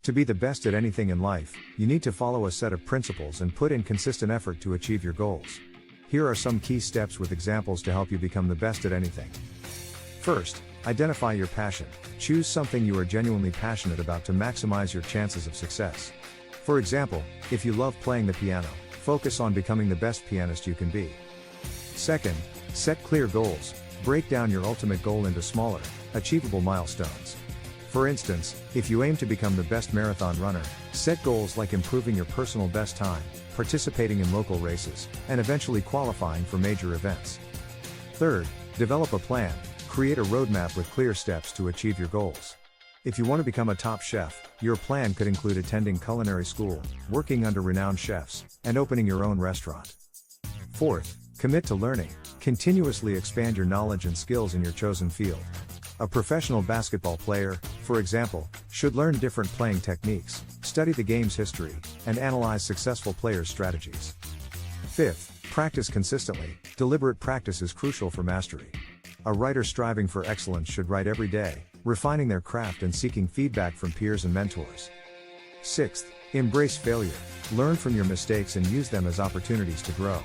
To be the best at anything in life, you need to follow a set of principles and put in consistent effort to achieve your goals. Here are some key steps with examples to help you become the best at anything. First, identify your passion. Choose something you are genuinely passionate about to maximize your chances of success. For example, if you love playing the piano, focus on becoming the best pianist you can be. Second, set clear goals. Break down your ultimate goal into smaller, achievable milestones. For instance, if you aim to become the best marathon runner, set goals like improving your personal best time, participating in local races, and eventually qualifying for major events. Third, develop a plan. Create a roadmap with clear steps to achieve your goals. If you want to become a top chef, your plan could include attending culinary school, working under renowned chefs, and opening your own restaurant. Fourth, commit to learning. Continuously expand your knowledge and skills in your chosen field. A professional basketball player, for example, should learn different playing techniques, study the game's history, and analyze successful players' strategies. Fifth, practice consistently. Deliberate practice is crucial for mastery. A writer striving for excellence should write every day, refining their craft and seeking feedback from peers and mentors. Sixth, embrace failure. Learn from your mistakes and use them as opportunities to grow.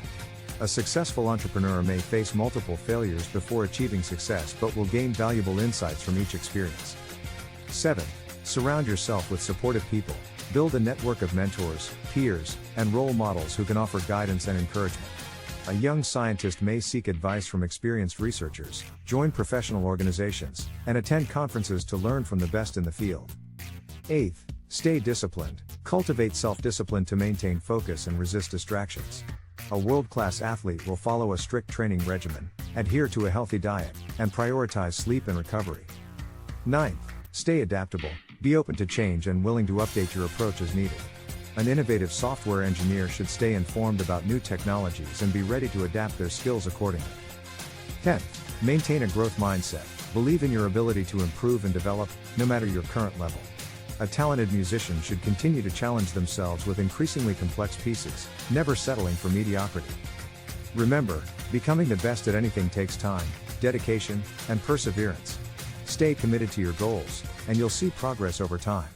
A successful entrepreneur may face multiple failures before achieving success but will gain valuable insights from each experience. 7. Surround yourself with supportive people. Build a network of mentors, peers, and role models who can offer guidance and encouragement. A young scientist may seek advice from experienced researchers, join professional organizations, and attend conferences to learn from the best in the field. 8. Stay disciplined. Cultivate self-discipline to maintain focus and resist distractions. A world-class athlete will follow a strict training regimen, adhere to a healthy diet, and prioritize sleep and recovery. 9. Stay adaptable. Be open to change and willing to update your approach as needed. An innovative software engineer should stay informed about new technologies and be ready to adapt their skills accordingly. 10. Maintain a growth mindset. Believe in your ability to improve and develop, no matter your current level. A talented musician should continue to challenge themselves with increasingly complex pieces, never settling for mediocrity. Remember, becoming the best at anything takes time, dedication, and perseverance. Stay committed to your goals, and you'll see progress over time.